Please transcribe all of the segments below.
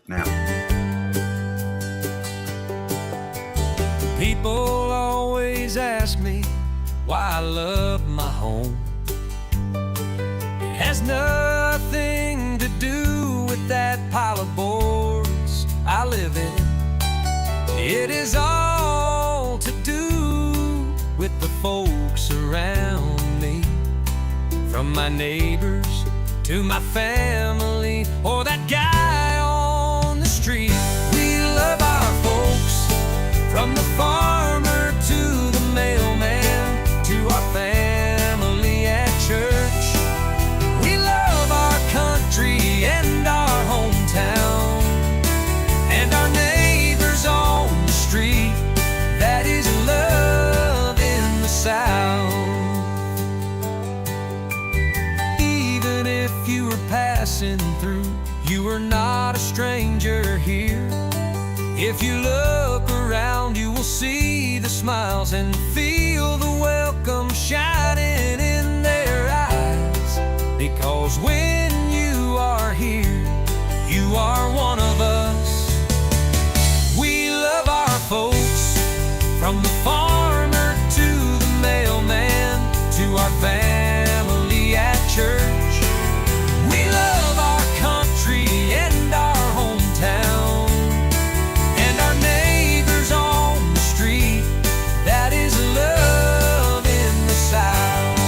now. People always ask me why I love my home. It has nothing to do with that pile of boards I live in. It is all to do with the folks around me, from my neighbors to my family or that guy on the street. We love our folks, from the farmer to the mailman to our family at church. We love our country and our hometown and our neighbors on the street. That is love in the South. Even if you were passing through, you are not a stranger here. If you look around, you will see the smiles and feel the welcome shining in their eyes. Because when you are here, you are one of us. We love our folks, from the farmer to the mailman to our family at church. We love our country and our hometown and our neighbors on the street. That is love in the South.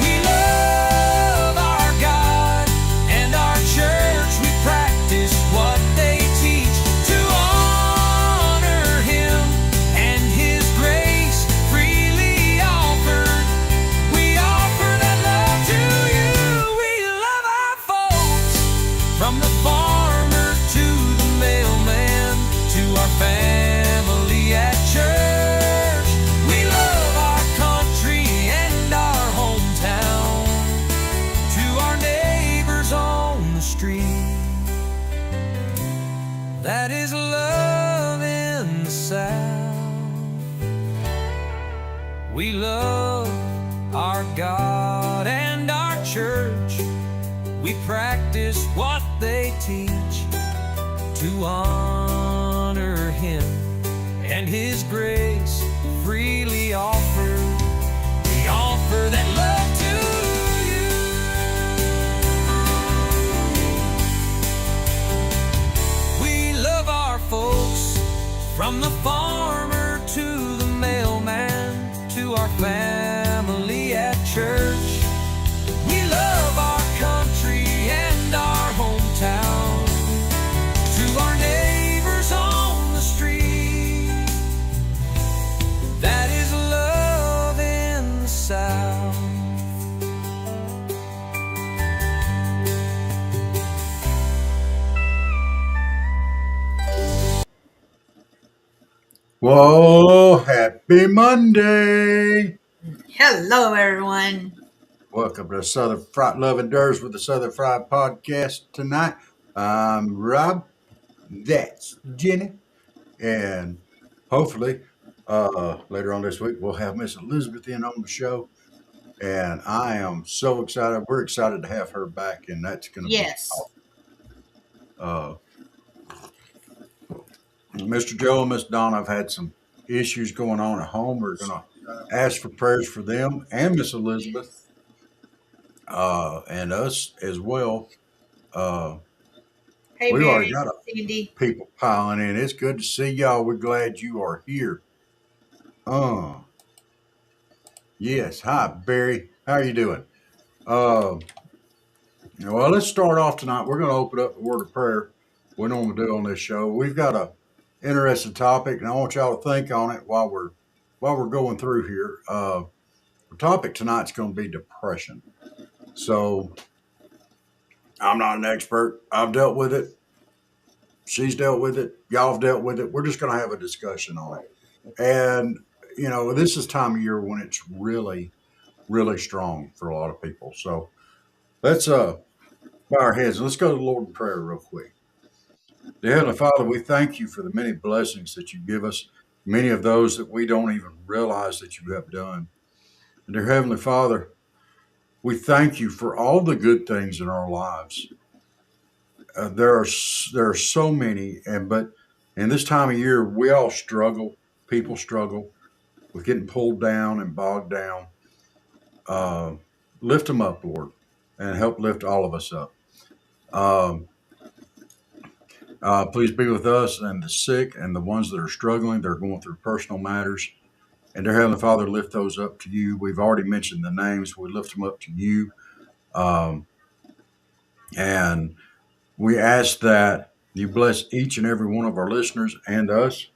We love our God and our church. We practice what they teach to honor Him and His grace freely offered. We offer that love to you. We love our folks, from the farmer to the mailman to our family at church. We love our country and our hometown, to our neighbors on the street. That is love in the South. We love our God and our church. We practice what they teach to honor Him and His grace freely offered. We offer that love to you. We love our folks, from the farmer to the mailman to our family at church. We love our country and our hometown, to our neighbors on the street. That is love in the South. Whoa, happy Monday. Hello, everyone. Welcome to Southern Fried Love Endures with the Southern Fried Podcast tonight. I'm Rob. That's Jenny. And hopefully, later on this week, we'll have Miss Elizabeth in on the show. And I am so excited. We're excited to have her back, and that's going to Yes. be awesome. Mr. Joe and Miss Donna have had some issues going on at home. We're going to ask for prayers for them and Miss Elizabeth and us as well. Hey, We already Mary, got Cindy. people piling in. It's good to see y'all. We're glad you are here. Yes. Hi, Barry. How are you doing? Well, let's start off tonight. We're going to open up a word of prayer. We normally do on this show. We've got a interesting topic, and I want y'all to think on it while we're going through here. The topic tonight's going to be depression. So I'm not an expert. I've dealt with it. She's dealt with it. Y'all have dealt with it. We're just going to have a discussion on it. And, this is time of year when it's really, really strong for a lot of people. So let's bow our heads and let's go to the Lord in prayer real quick. Dear Heavenly Father, we thank you for the many blessings that you give us, many of those that we don't even realize that you have done. And dear Heavenly Father, we thank you for all the good things in our lives. there are so many, but in this time of year, we all struggle. People struggle with getting pulled down and bogged down. Uh, Lift them up, Lord, and help lift all of us up. Um, Please be with us and the sick and the ones that are struggling. They're going through personal matters. And dear Heavenly Father, lift those up to you. We've already mentioned the names. We lift them up to you. Um, and we ask that you bless each and every one of our listeners and us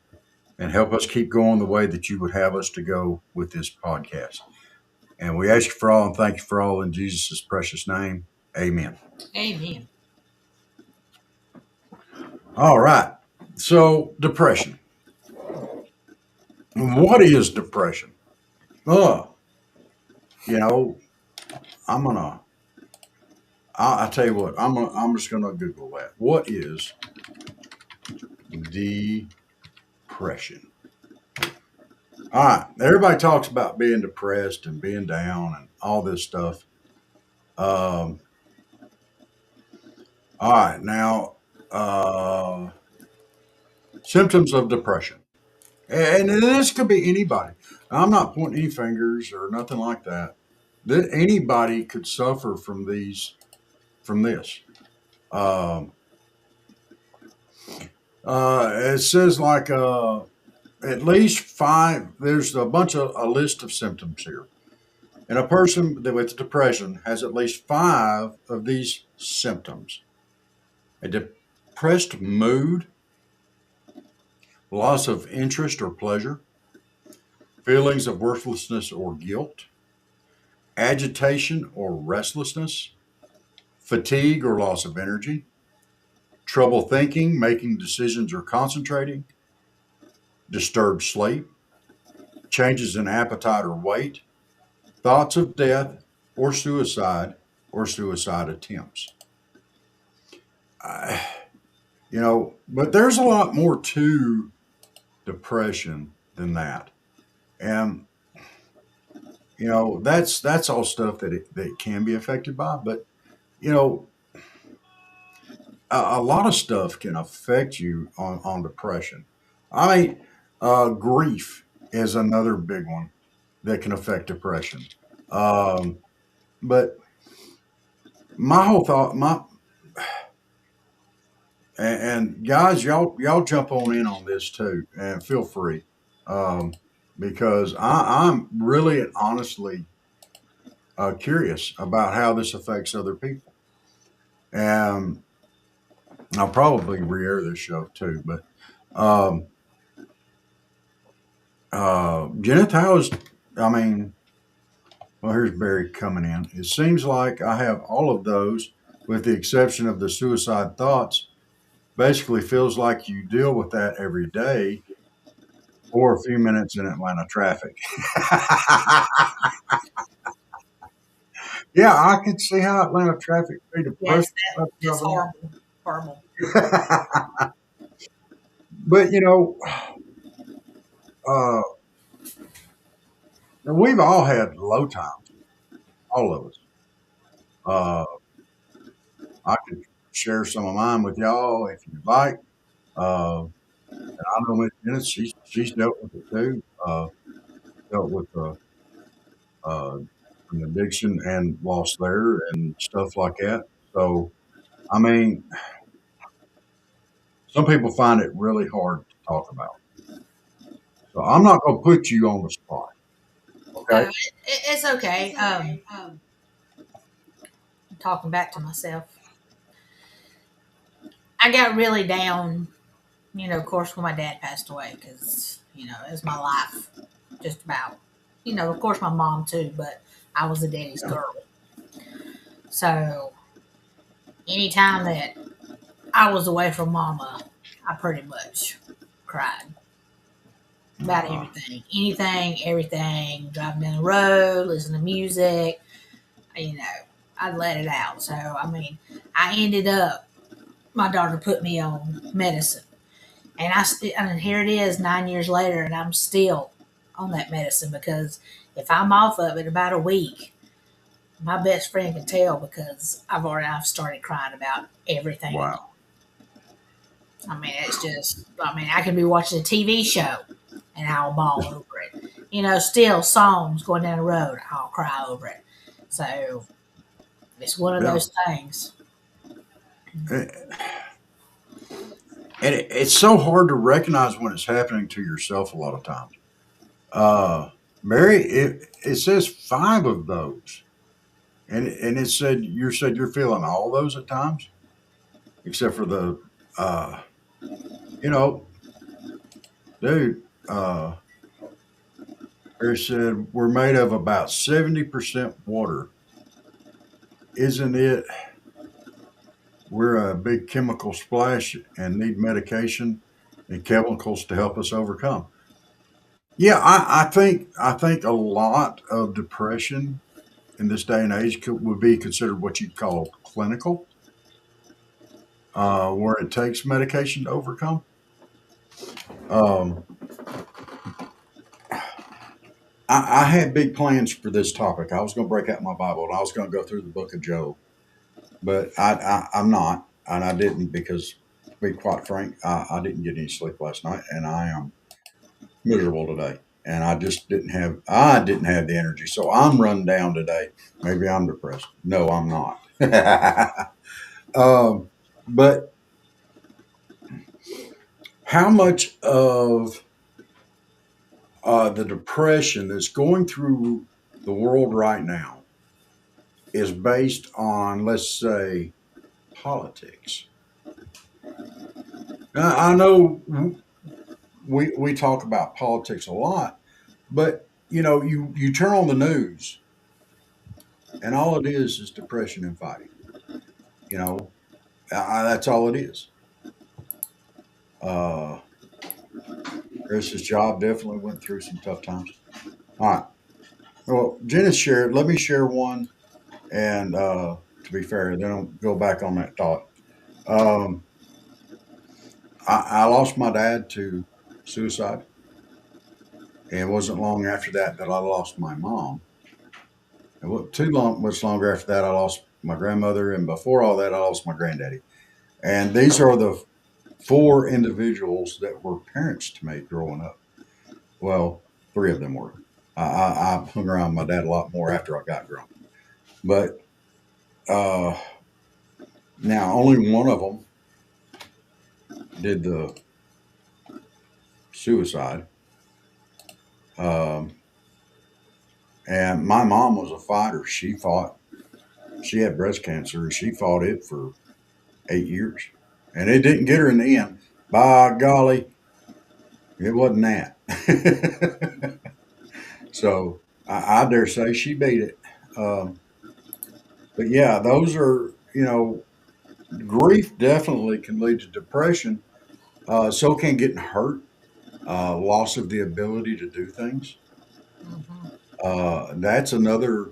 and help us keep going the way that you would have us to go with this podcast. And we ask you for all and thank you for all in Jesus' precious name. Amen. Amen. All right. So, depression. What is depression? Uh, you know, I'm gonna. I tell you what. I'm just gonna Google that. What is depression? All right. Everybody talks about being depressed and being down and all this stuff. Um. All right. Now, symptoms of depression, and this could be anybody. I'm not pointing any fingers or nothing like that. That anybody could suffer from from this. Um, it says like at least five. There's a list of symptoms here, and a person with depression has at least five of these symptoms: a depressed mood, loss of interest or pleasure, feelings of worthlessness or guilt, agitation or restlessness, fatigue or loss of energy, trouble thinking, making decisions, or concentrating, disturbed sleep, changes in appetite or weight, thoughts of death or suicide attempts. Uh, but there's a lot more to depression than that. And, that's all stuff that it can be affected by. But, you know, a lot of stuff can affect you on depression. I mean, grief is another big one that can affect depression. Um, but my whole thought, and guys, y'all jump on this too, and feel free, um, because I'm really and honestly curious about how this affects other people, and I'll probably re-air this show too. But um, Jenna, I mean, well, here's Barry coming in. It seems like I have all of those, with the exception of the suicide thoughts. Basically, feels like you deal with that every day or a few minutes in Atlanta traffic. Yeah, I could see how Atlanta traffic be Yes, depressing. that's horrible. Horrible. But uh, we've all had low times, all of us. Uh, I could share some of mine with y'all if you'd like. And I know Miss Dennis, she's dealt with it too. Dealt with uh, an addiction and lost there and stuff like that. So, I mean, some people find it really hard to talk about. So I'm not going to put you on the spot. Okay. It's okay. I'm talking back to myself. I got really down, of course, when my dad passed away, because, it was my life just about. Of course, my mom too, but I was a daddy's girl. So anytime that I was away from mama, I pretty much cried about everything. Anything, everything, driving down the road, listening to music, you know, I'd let it out. So, I mean, I ended up, my daughter put me on medicine. And and here it is 9 years later, and I'm still on that medicine because if I'm off of it about a week, my best friend can tell because I've started crying about everything. Wow. I mean, it's just, I mean, I can be watching a TV show and I'll bawl over it. You know, still songs going down the road, I'll cry over it. So it's one of Yeah. those things. And it's so hard to recognize when it's happening to yourself a lot of times. Mary, it says 5 of those. And it said you're feeling all those at times, except for the, uh, you know, dude. It said we're made of about 70% water. Isn't it? We're a big chemical splash and need medication and chemicals to help us overcome. Yeah, I think a lot of depression in this day and age would be considered what you'd call clinical, where it takes medication to overcome. Um, I had big plans for this topic. I was going to break out my Bible and I was going to go through the book of Job, but I'm not, and I didn't because, to be quite frank, I didn't get any sleep last night, and I am miserable today. And I didn't have the energy, so I'm run down today. Maybe I'm depressed. No, I'm not. But how much of the depression that's going through the world right now is based on, let's say, politics? Now, I know we talk about politics a lot, but you turn on the news and all it is depression and fighting. You know, that's all it is. Uh, Chris's job definitely went through some tough times. All right. Well, Janice shared. Let me share one, and to be fair, then I'll go back on that thought. Um, I lost my dad to suicide, and it wasn't long after that I lost my mom. And too much longer after that, I lost my grandmother, and before all that, I lost my granddaddy. And these are the 4 individuals that were parents to me growing up. Well, 3 of them were. I hung around my dad a lot more after I got grown. But uh, now only one of them did the suicide. Um, and my mom was a fighter. She fought. She had breast cancer, and she fought it for 8 years. And it didn't get her in the end. By golly, it wasn't that. So I dare say she beat it. Um, but yeah, those are, grief definitely can lead to depression. So can getting hurt, loss of the ability to do things. Hmm. That's another,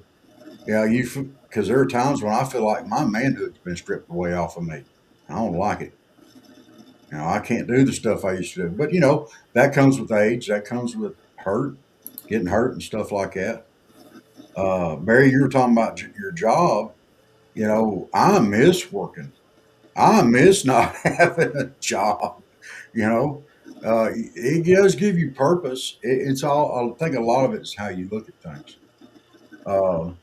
because there are times when I feel like my manhood's been stripped away off of me. I don't like it. I can't do the stuff I used to do. But, that comes with age. That comes with getting hurt and stuff like that. Barry, you were talking about your job. I miss working. I miss not having a job. You know, it does give you purpose. It's all. I think a lot of it is how you look at things. All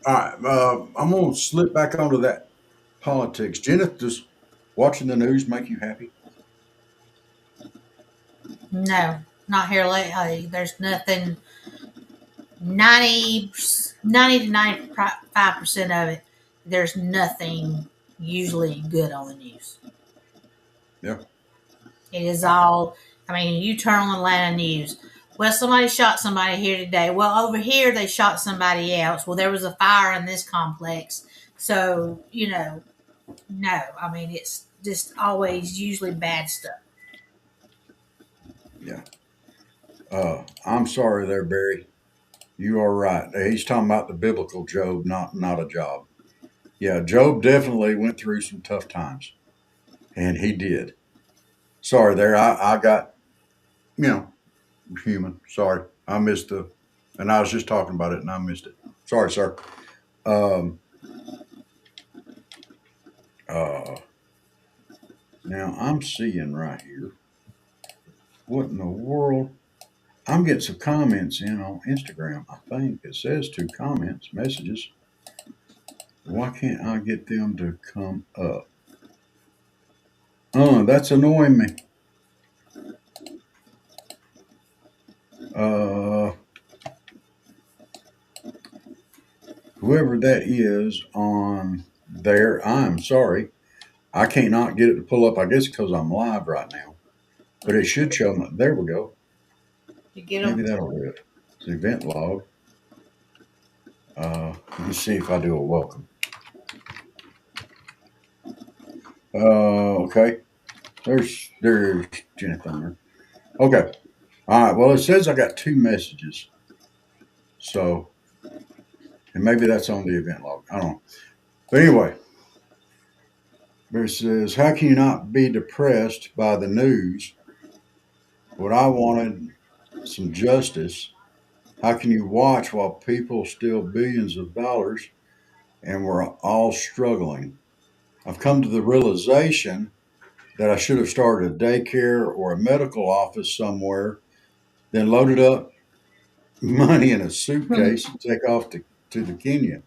right, I'm gonna slip back onto that politics. Jennifer, does watching the news make you happy? No, not here lately. There's nothing. 90, 90 to 95% of it, there's nothing usually good on the news. Yeah. It is all, I mean, you turn on Atlanta news. Well, somebody shot somebody here today. Well, over here they shot somebody else. Well, there was a fire in this complex. So, no. I mean, it's just always usually bad stuff. Yeah. I'm sorry there, Barry. You are right. He's talking about the biblical Job, not a job. Yeah, Job definitely went through some tough times, and he did. Sorry there. I got, you know, human. Sorry. I missed and I was just talking about it and I missed it. Sorry, sir. Um, Uh, Now I'm seeing right here. What in the world? I'm getting some comments in on Instagram. I think it says 2 comments, messages. Why can't I get them to come up? That's annoying me. Uh, Whoever that is on there, I'm sorry. I can't not get it to pull up. I guess because I'm live right now. But it should show me. There we go. You get Maybe them? that'll do it. It's the event log. Let me see if I do a welcome. Okay. There's Jenny Thunder. Okay. All right. Well, it says I got 2 messages. So, and maybe that's on the event log. I don't know. But anyway, it says, how can you not be depressed by the news? What I wanted some justice. How can you watch while people steal billions of dollars and we're all struggling? I've come to the realization that I should have started a daycare or a medical office somewhere, then loaded up money in a suitcase and take off to the Kenya.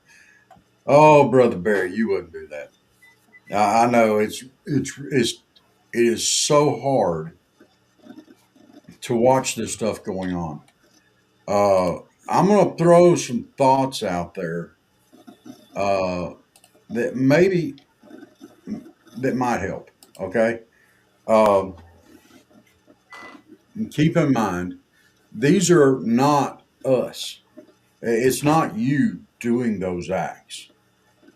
Oh, Brother Barry, you wouldn't do that. I know it is so hard to watch this stuff going on. I'm going to throw some thoughts out there that maybe that might help. Okay, um, and keep in mind these are not us. It's not you doing those acts.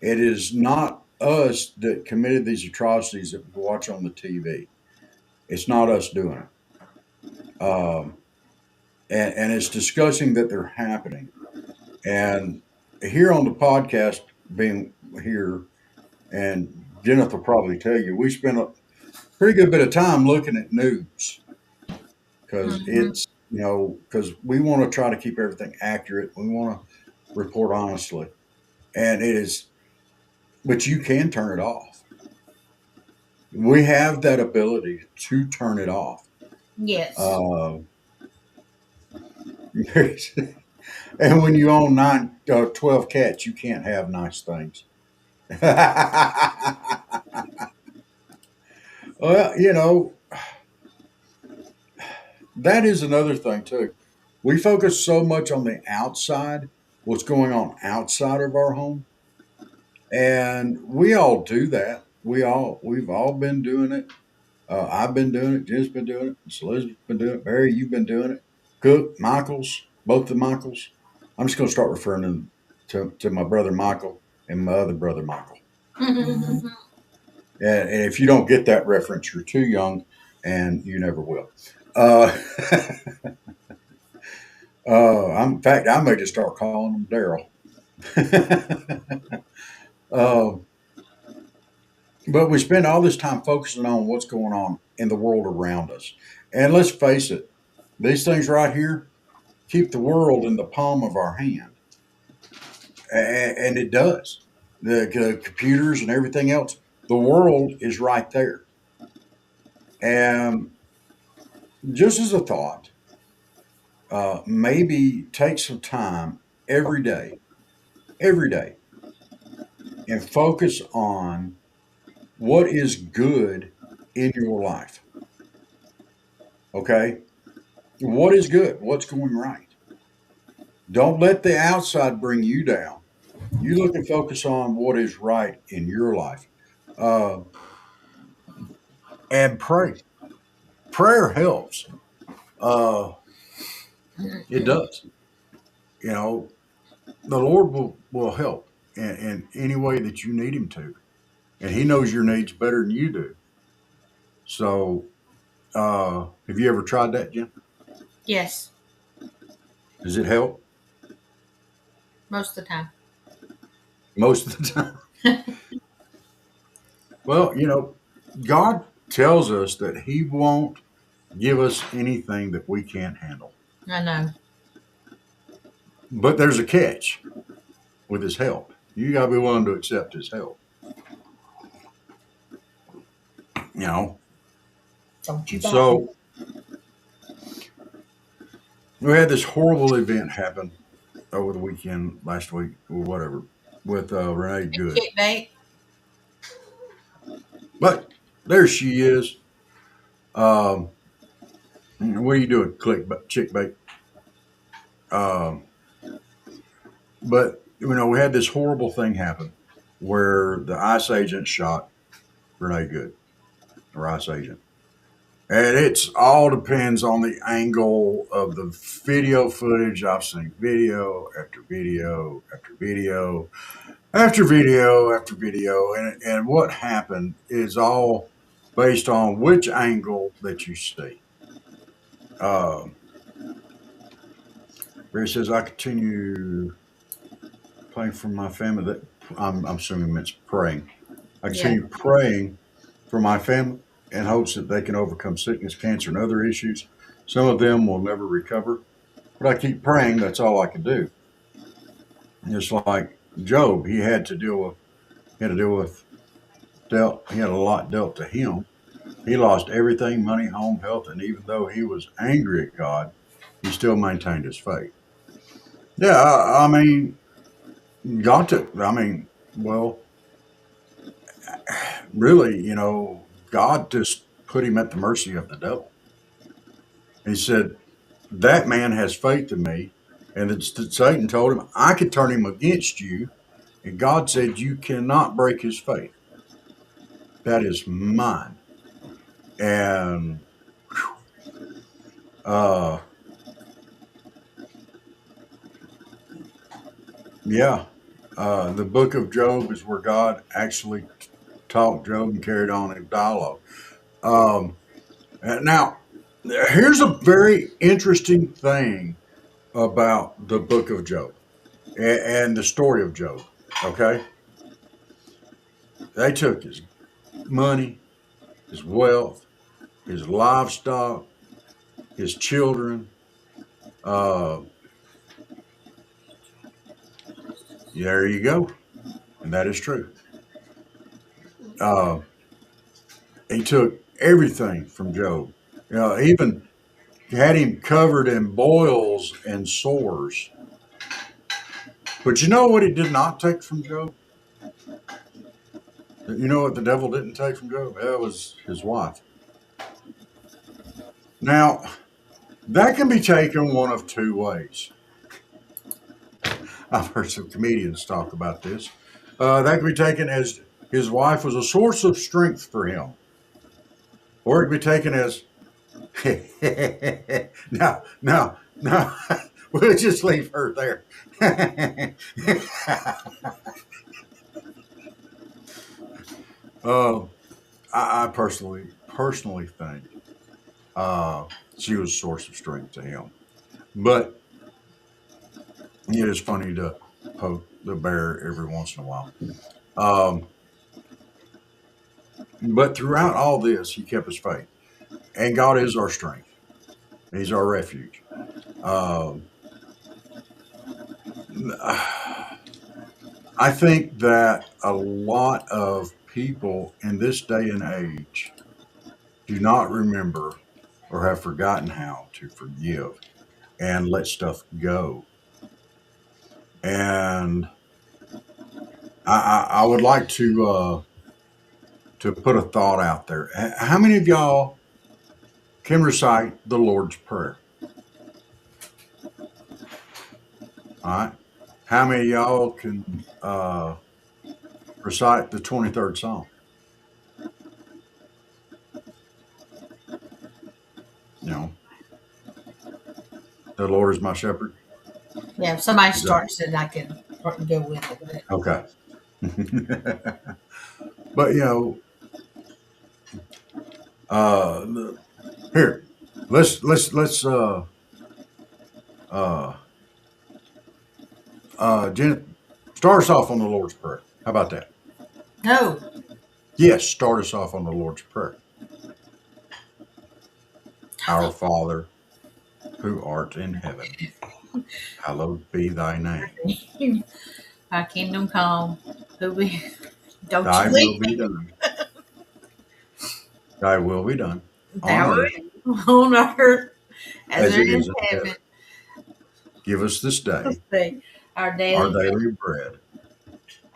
It is not us that committed these atrocities that we watch on the TV. It's not us doing it. And it's discussing that they're happening. And here on the podcast, being here, and Jennifer will probably tell you, we spent a pretty good bit of time looking at news because Mm-hmm. it's, because we want to try to keep everything accurate. We want to report honestly. And it is, but you can turn it off. We have that ability to turn it off. Yes. Uh, and when you own 12 cats, you can't have nice things. Well, that is another thing too. We focus so much on the outside, what's going on outside of our home, and we all do that. We've all been doing it. I've been doing it. Jen's been doing it. Miss Elizabeth's been doing it. Barry, you've been doing it. Cook, Michaels, both the Michaels. I'm just going to start referring to my brother Michael and my other brother Michael. Mm-hmm. And if you don't get that reference, you're too young, and you never will. Uh, in fact, I may just start calling him Daryl. uh, but we spend all this time focusing on what's going on in the world around us. And let's face it, these things right here keep the world in the palm of our hand. And it does. The computers and everything else, the world is right there. And just as a thought, maybe take some time every day, and focus on what is good in your life. Okay? What is good? What's going right? Don't let the outside bring you down. You look and focus on what is right in your life. Uh, and pray. Prayer helps. Uh, it does. You know, the Lord will help in any way that you need Him to. And He knows your needs better than you do. So, have you ever tried that, Jim? Yes. Does it help? Most of the time. Most of the time. Well, God tells us that He won't give us anything that we can't handle. I know. But there's a catch with His help. You got to be willing to accept His help. You know, Don't you buy it. so we had this horrible event happen over the weekend, last week, or whatever, with Renee Good. Chick bait. But there she is. Um, what are you doing, chick bait? Um, but we had this horrible thing happen where the ICE agent shot Renee Good, or ICE agent. And it's all depends on the angle of the video footage. I've seen video after video after video after video after video, and what happened is all based on which angle that you see. Uh, Barry says, "I continue praying for my family." That I'm assuming it's praying. I Yeah. continue praying for my family in hopes that they can overcome sickness, cancer, and other issues. Some of them will never recover, but I keep praying. That's all I can do. Just like Job, he had to deal with he had a lot dealt to him. He lost everything, money, home, health, and even though he was angry at God, he still maintained his faith. Yeah, I mean, well, really, God just put him at the mercy of the devil. He said, that man has faith in me. And then Satan told him, I could turn him against you. And God said, you cannot break his faith. That is mine. And the book of Job is where God actually talked Job and carried on a dialogue. Now, here's a very interesting thing about the book of Job and the story of Job. Okay, they took his money, his wealth, his livestock, his children. There you go, and that is true. He took everything from Job. Even had him covered in boils and sores. But you know what he did not take from Job? You know what the devil didn't take from Job? That was his wife. Now, that can be taken one of two ways. I've heard some comedians talk about this. That can be taken as his wife was a source of strength for him. Or it can be taken as, no, we'll just leave her there. I personally think she was a source of strength to him. But it is funny to poke the bear every once in a while. But throughout all this, he kept his faith. And God is our strength. He's our refuge. I think that a lot of people in this day and age do not remember or have forgotten how to forgive and let stuff go. And I would like to put a thought out there. How many of y'all can recite the Lord's Prayer? All right. How many of y'all can recite the 23rd Psalm? The Lord is my shepherd. Yeah, if somebody starts it, I can go with it. Okay. But here, let's Jen, start us off on the Lord's Prayer. How about that? No. Yes, start us off on the Lord's Prayer. Our Father, who art in heaven, hallowed be thy name. Thy kingdom come. Don't Thy you will leave be me. done Thy will be done on Thou earth art on earth as as it it is is in in heaven. heaven. Give us this Let's day see. Our our daily bread, daily bread,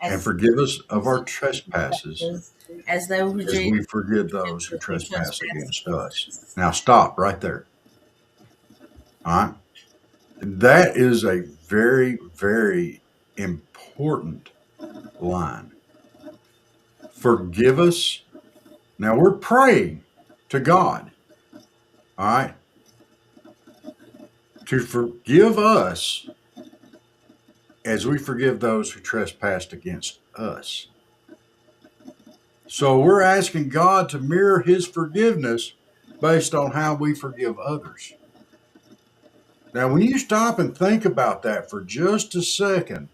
and as forgive us of our trespasses as though as Jesus we forgive those who who trespass trespass against against us. us. Now stop right there. All right. That is a very, very important line. Forgive us. Now we're praying to God, all right, to forgive us as we forgive those who trespassed against us. So we're asking God to mirror his forgiveness based on how we forgive others. Now, when you stop and think about that for just a second,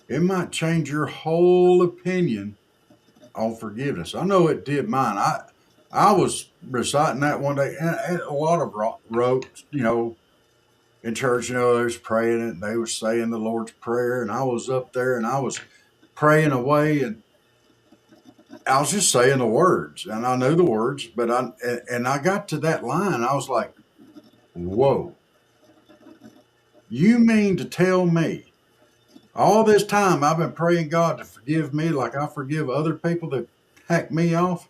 it might change your whole opinion on forgiveness. I know it did mine. I was reciting that one day, and a lot of wrote, in church, they was praying it. They were saying the Lord's Prayer, and I was up there and I was praying away, and I was just saying the words, and I knew the words, but I got to that line, I was like, "Whoa! You mean to tell me all this time I've been praying God to forgive me like I forgive other people that hack me off?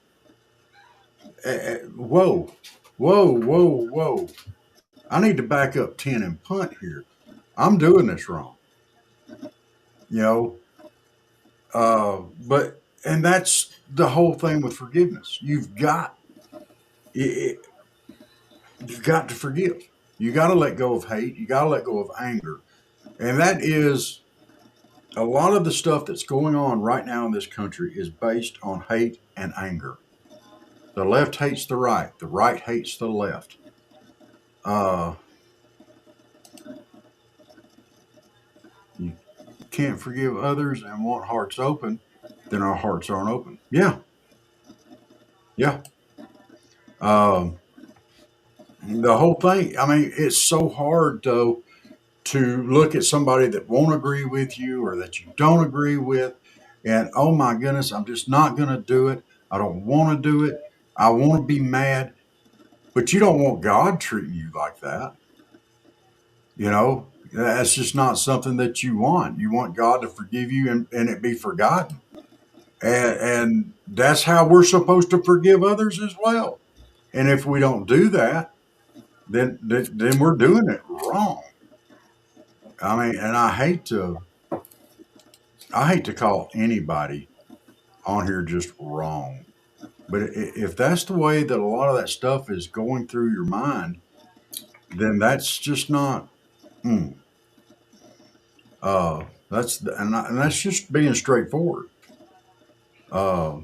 Whoa, whoa, whoa, whoa! I need to back up 10 and punt here. I'm doing this wrong, you know." And that's the whole thing with forgiveness. You've got to forgive. You got to let go of hate. You got to let go of anger. And that is a lot of the stuff that's going on right now in this country is based on hate and anger. The left hates the right hates the left. Uh, you can't forgive others and want hearts open, then our hearts aren't open. Yeah, yeah. Um, the whole thing, I mean, it's so hard, though, to look at somebody that won't agree with you or that you don't agree with, and oh my goodness, I'm just not going to do it. I don't want to do it. I want to be mad, but you don't want God treating you like that. That's just not something that you want. You want God to forgive you and it be forgotten. And that's how we're supposed to forgive others as well. And if we don't do that, then we're doing it wrong. I mean, and I hate to call anybody on here just wrong. But if that's the way that a lot of that stuff is going through your mind, then that's just not. Mm, and that's just being straightforward. Uh,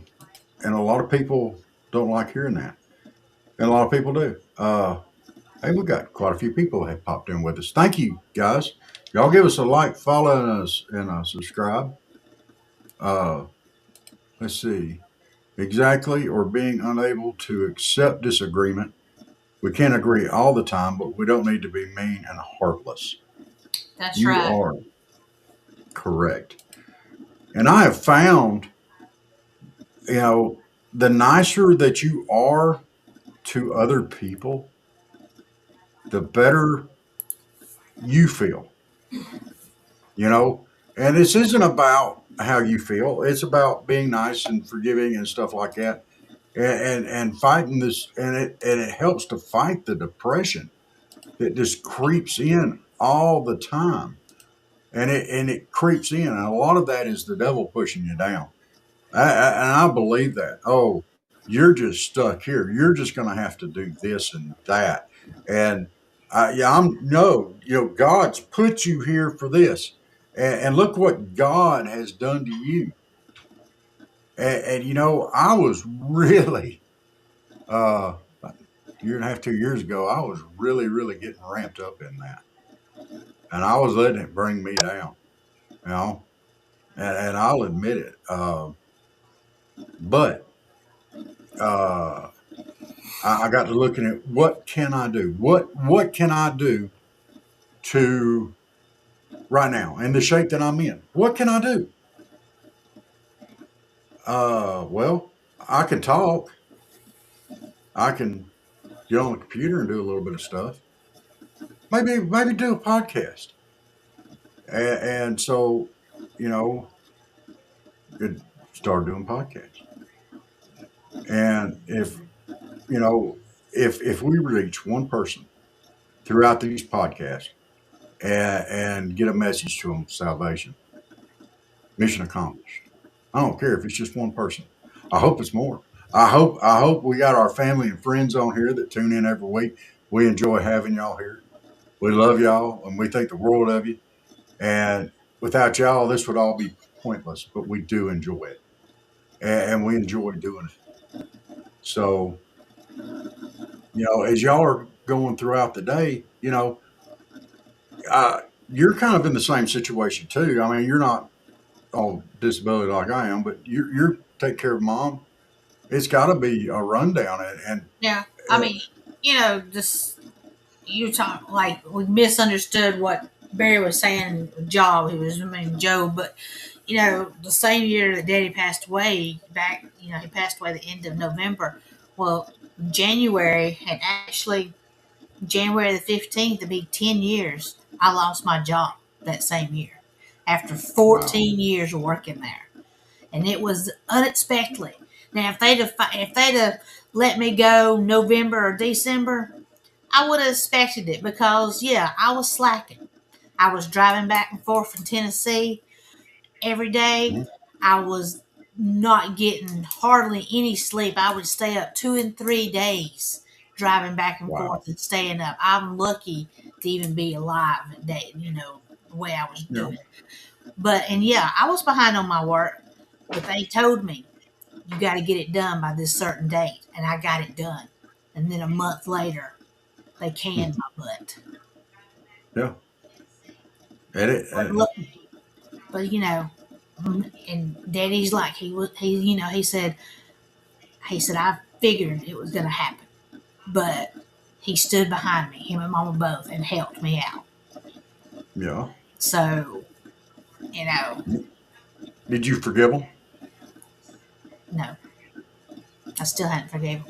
and a lot of people don't like hearing that, and a lot of people do. Hey, we got quite a few people that have popped in with us. Thank you, guys. Y'all give us a like, follow us, and subscribe. Uh, let's see. Exactly, or being unable to accept disagreement. We can't agree all the time, but we don't need to be mean and heartless. That's You right. are correct. And I have found, you know, the nicer that you are to other people, the better you feel, you know. And this isn't about how you feel, it's about being nice and forgiving and stuff like that. And fighting this, and it helps to fight the depression that just creeps in all the time, and it creeps in, and a lot of that is the devil pushing you down. And I believe that. Oh, you're just stuck here. You're just going to have to do this and that. And yeah, no, God's put you here for this, and look what God has done to you. And I was really a year and a half, 2 years ago, I was really, really getting ramped up in that, and I was letting it bring me down, you know, and I'll admit it. But uh, I got to looking at what can I do? What can I do to right now in the shape that I'm in? What can I do? Well, I can talk. I can get on the computer and do a little bit of stuff. Maybe do a podcast. And so, you know, it started doing podcasts. And you know, if we reach one person throughout these podcasts and get a message to them, salvation, mission accomplished. I don't care if it's just one person. I hope it's more. I hope we got our family and friends on here that tune in every week. We enjoy having y'all here. We love y'all and we think the world of you. And without y'all, this would all be pointless. But we do enjoy it, and we enjoy doing it. So as y'all are going throughout the day, you're kind of in the same situation too. I mean, you're not on disability like I am, but you're take care of mom. It's got to be a rundown, and Yeah. I mean, just you talk like we misunderstood what Barry was saying. Job, he was Joe, but the same year that Daddy passed away, he passed away the end of November. Well, January had actually January the 15th to be 10 years. I lost my job that same year after wow, 14 years of working there, and it was unexpectedly. Now, if they'd have let me go November or December, I would have expected it because I was slacking. I was driving back and forth from Tennessee every day. mhm, I was not getting hardly any sleep. I would stay up 2 and 3 days driving back and wow, forth and staying up. I'm lucky to even be alive that the way I was yeah, doing. I was behind on my work, but they told me you got to get it done by this certain date, and I got it done. And then a month later, they canned mhm, my butt. yeah. And it, But and, look, but and Daddy's like he said I figured it was gonna happen, but he stood behind me, him and Mama both, and helped me out. yeah. So you know, Did you forgive them? no, I still haven't forgave him.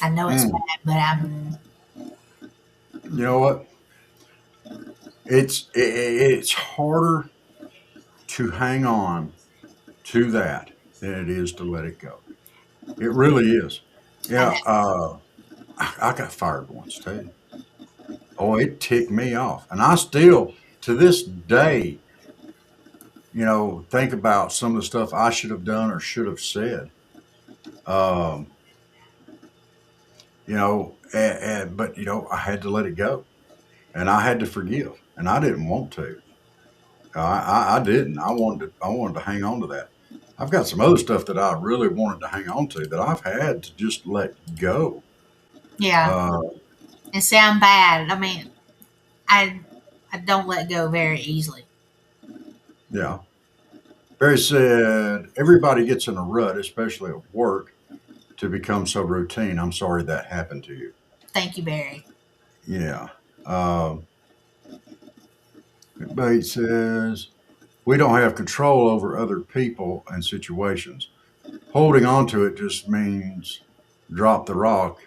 I know it's Mm. bad, but I'm You know what? It's harder to hang on to that than it is to let it go. It really is. I Yeah. know. I got fired once too. Oh, it ticked me off, and I still to this day, think about some of the stuff I should have done or should have said. Um, but I had to let it go, and I had to forgive, and I didn't want to. I didn't. I wanted to hang on to that. I've got some other stuff that I really wanted to hang on to that I've had to just let go. Yeah, Uh, and sound bad. I mean, I I don't let go very easily. yeah. Barry said, everybody gets in a rut, especially at work, to become so routine. I'm sorry that happened to you. Thank you, Barry. Yeah. Um, Bates says, we don't have control over other people and situations. Holding on to it just means drop the rock,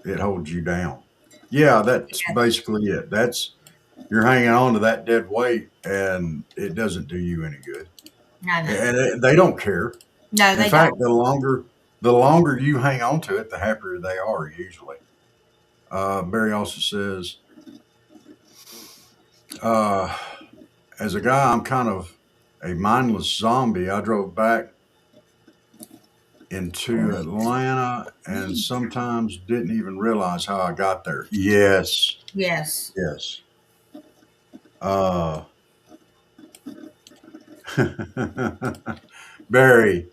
it holds you down. Yeah, that's Yeah, basically it. You're hanging on to that dead weight and it doesn't do you any good. I know. And they don't care. No, In they fact, don't. the longer you hang on to it, the happier they are usually. Barry also says, uh, as a guy, I'm kind of a mindless zombie. I drove back into Atlanta and sometimes didn't even realize how I got there. Yes, Yes. yes. Uh, Barry,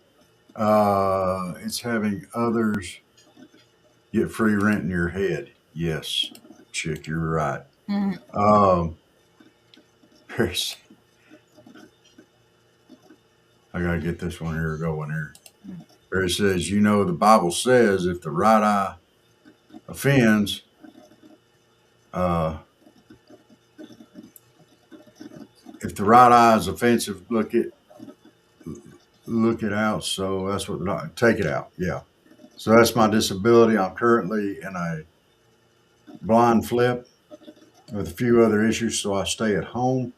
it's having others get free rent in your head. Yes, chick, you're right. Mhm. Um, Barry, I gotta get this one here going here. Barry says, the Bible says if the right eye offends, uh, if the right eye is offensive, look it out. So that's what take it out. Yeah. So that's my disability. I'm currently in a blind flip with a few other issues, so I stay at home.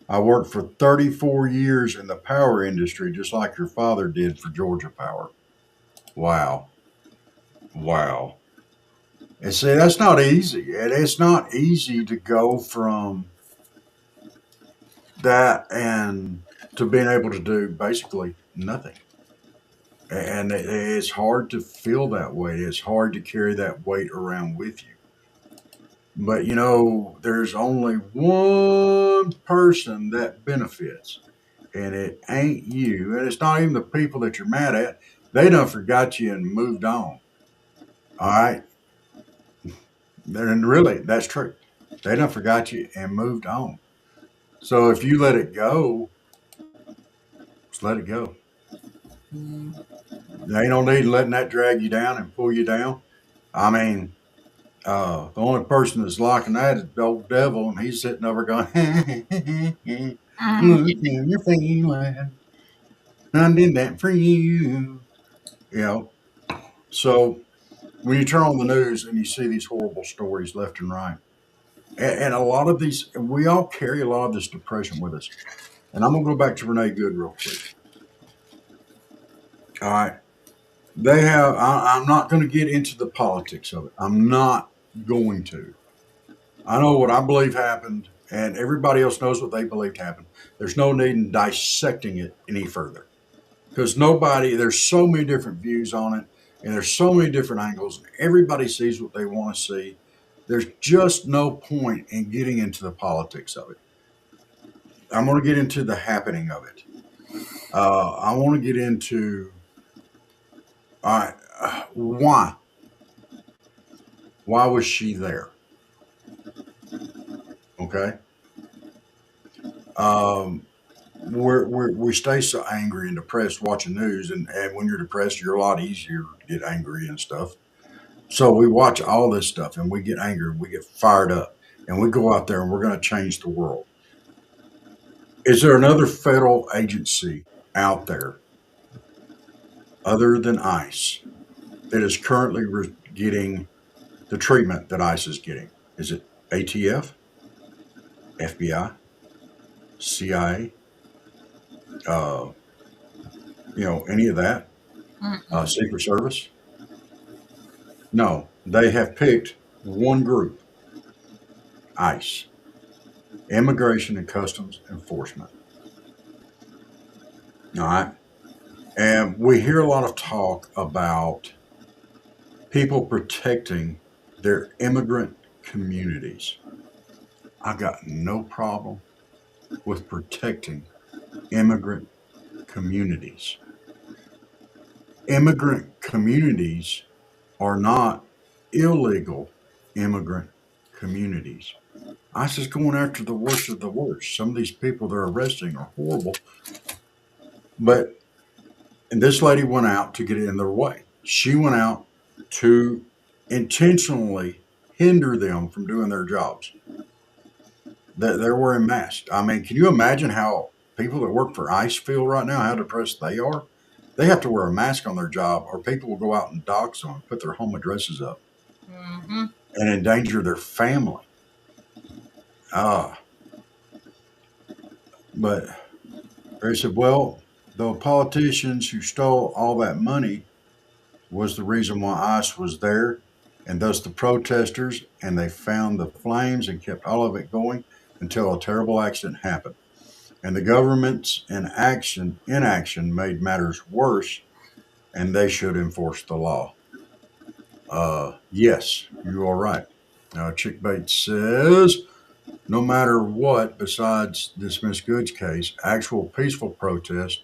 I worked for 34 years in the power industry, just like your father did for Georgia Power. Wow. Wow. And see, that's not easy. And it's not easy to go from that and to being able to do basically nothing. And it's hard to feel that way. It's hard to carry that weight around with you. But there's only one person that benefits, and it ain't you. And it's not even the people that you're mad at. They done forgot you and moved on. All right. And really, that's true. They done forgot you and moved on. So if you let it go, just let it go. There ain't no need in letting that drag you down and pull you down. I mean, the only person that's locking that is the old devil, and he's sitting over going, look how you're feeling. I did that for you. You know, so when you turn on the news and you see these horrible stories left and right, and a lot of these, we all carry a lot of this depression with us. And I'm going to go back to Renee Good real quick. All right. I'm not going to get into the politics of it. I'm not going to. I know what I believe happened, and everybody else knows what they believed happened. There's no need in dissecting it any further because there's so many different views on it, and there's so many different angles, and everybody sees what they want to see. There's just no point in getting into the politics of it. I'm going to get into the happening of it. I want to get into why. Why was she there? Okay. We stay so angry and depressed watching news, and when you're depressed, you're a lot easier to get angry and stuff. So we watch all this stuff, and we get angry, and we get fired up, and we go out there, and we're going to change the world. Is there another federal agency out there other than ICE that is currently getting the treatment that ICE is getting? Is it ATF, FBI, CIA, any of that? Secret Service? No, they have picked one group, ICE, Immigration and Customs Enforcement. All right. And we hear a lot of talk about people protecting their immigrant communities. I got no problem with protecting immigrant communities. Immigrant communities are not illegal immigrant communities. ICE is going after the worst of the worst. Some of these people they're arresting are horrible. And this lady went out to get it in their way. She went out to intentionally hinder them from doing their jobs. They're wearing masks. I mean, can you imagine how people that work for ICE feel right now, how depressed they are? They have to wear a mask on their job, or people will go out and dox them and put their home addresses up and endanger their family. But they said, well, the politicians who stole all that money was the reason why ICE was there, and thus the protesters, and they found the flames and kept all of it going until a terrible accident happened. And the government's inaction made matters worse, and they should enforce the law. Yes, you are right. Chick Bates says, no matter what, besides this Miss Goods case, actual peaceful protest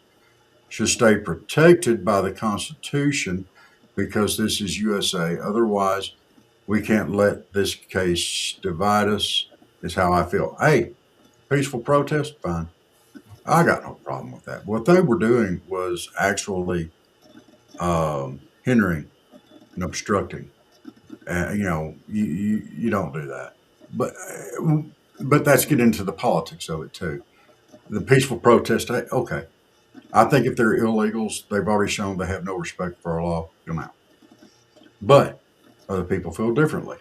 should stay protected by the Constitution because this is USA. Otherwise, we can't let this case divide us, is how I feel. Hey, peaceful protest, fine. I got no problem with that. What they were doing was actually hindering and obstructing. You don't do that. But that's getting into the politics of it too. The peaceful protest, okay. I think if they're illegals, they've already shown they have no respect for our law. Get them out. but other people feel differently.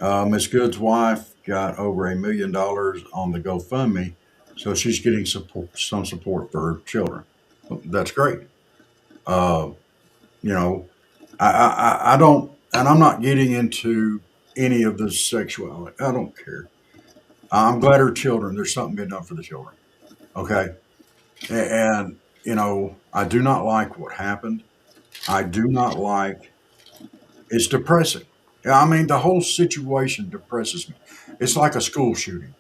Uh, Miss Good's wife got over $1 million on the GoFundMe, so she's getting some support for her children. That's great. Uh, you know, I don't, and I'm not getting into any of the sexuality. I don't care. I'm glad her children. There's something being done for the children. Okay, and I do not like what happened. I do not like. It's depressing. Yeah, I mean, the whole situation depresses me. It's like a school shooting.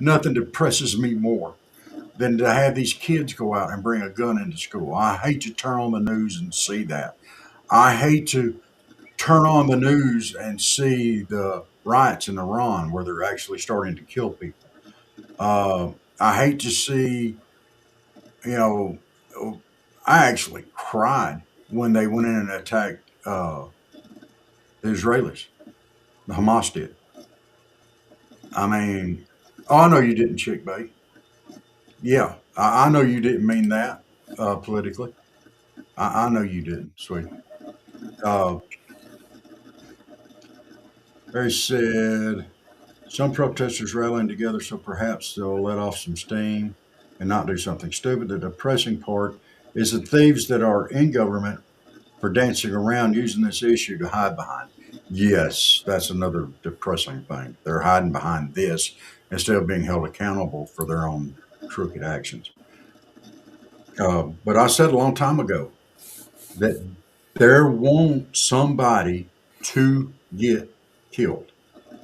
Nothing depresses me more than to have these kids go out and bring a gun into school. I hate to turn on the news and see that. I hate to turn on the news and see the riots in Iran where they're actually starting to kill people. Uh, I hate to see, you know, I actually cried when they went in and attacked the Israelis. The Hamas did. I mean, oh, I know you didn't, chick bait. Yeah, I know you didn't mean that politically. I know you didn't, sweetie. Uh, they said some protesters rallying together, so perhaps they'll let off some steam and not do something stupid. The depressing part is the thieves that are in government for dancing around using this issue to hide behind. Yes, that's another depressing thing. They're hiding behind this instead of being held accountable for their own crooked actions. But I said a long time ago that there won't somebody to get killed.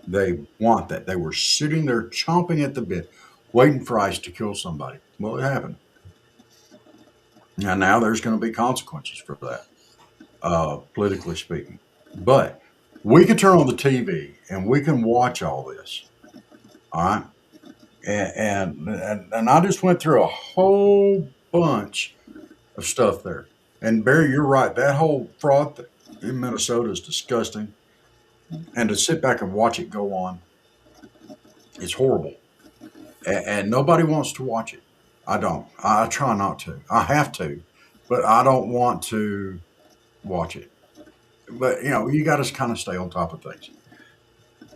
They want that. They were sitting there chomping at the bit, waiting for ICE to kill somebody. Well, it happened. And now there's going to be consequences for that, politically speaking. But we can turn on the TV and we can watch all this. All right. And I just went through a whole bunch of stuff there. And Barry, you're right. That whole fraud thing in Minnesota is disgusting. And to sit back and watch it go on, it's horrible. And nobody wants to watch it. I don't. I try not to. I have to, but I don't want to watch it. But you got to kind of stay on top of things.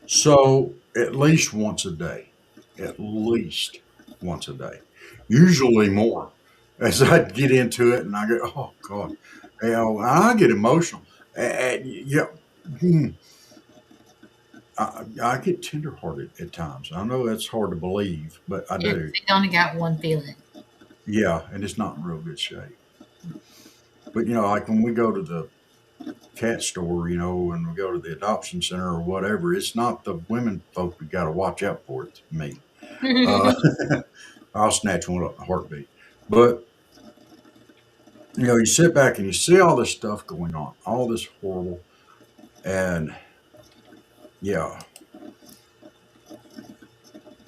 So at least once a day, at least once a day, usually more. As I get into it and I go, oh God, I get emotional. Yeah, hmm, I get tenderhearted at times. I know that's hard to believe, but I do. They only got one feeling. Yeah, and it's not in real good shape. But like when we go to the cat store, and we go to the adoption center or whatever, it's not the women folk we got to watch out for. It's me. Uh, I'll snatch one up in a heartbeat. But you sit back and you see all this stuff going on, all this horrible, and yeah,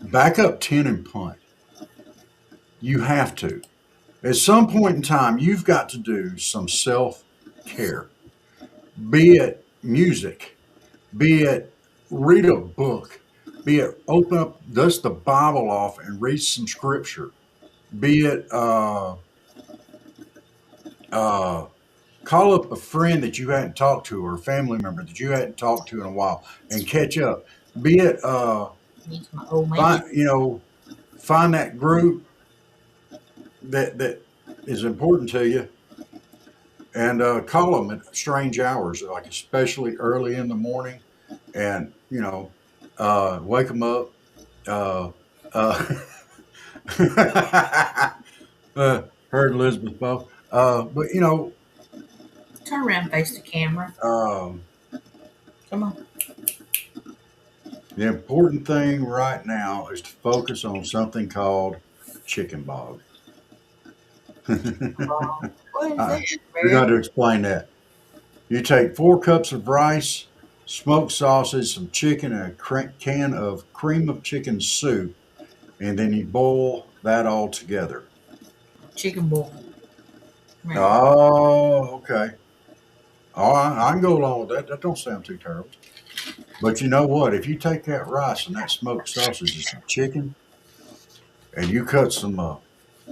back up 10 and punt. You have to. At some point in time, you've got to do some self care, be it music, be it read a book, be it open up, dust the Bible off and read some scripture, be it uh, call up a friend that you hadn't talked to or a family member that you hadn't talked to in a while and catch up, be it My old man. find that group that is important to you and call them at strange hours, like especially early in the morning, and wake them up. Uh, uh, Heard Elizabeth both, but Turn around, and face the camera. um, Come on. the important thing right now is to focus on something called chicken bog. What is Uh, that, we got Barry? to explain that. You take 4 cups of rice, smoked sausage, some chicken, and a can of cream of chicken soup, and then you boil that all together. Chicken bowl. Right. Oh, okay. All right, I can go along with that. That don't sound too terrible. But you know what? If you take that rice and that smoked sausage and some chicken, and you cut some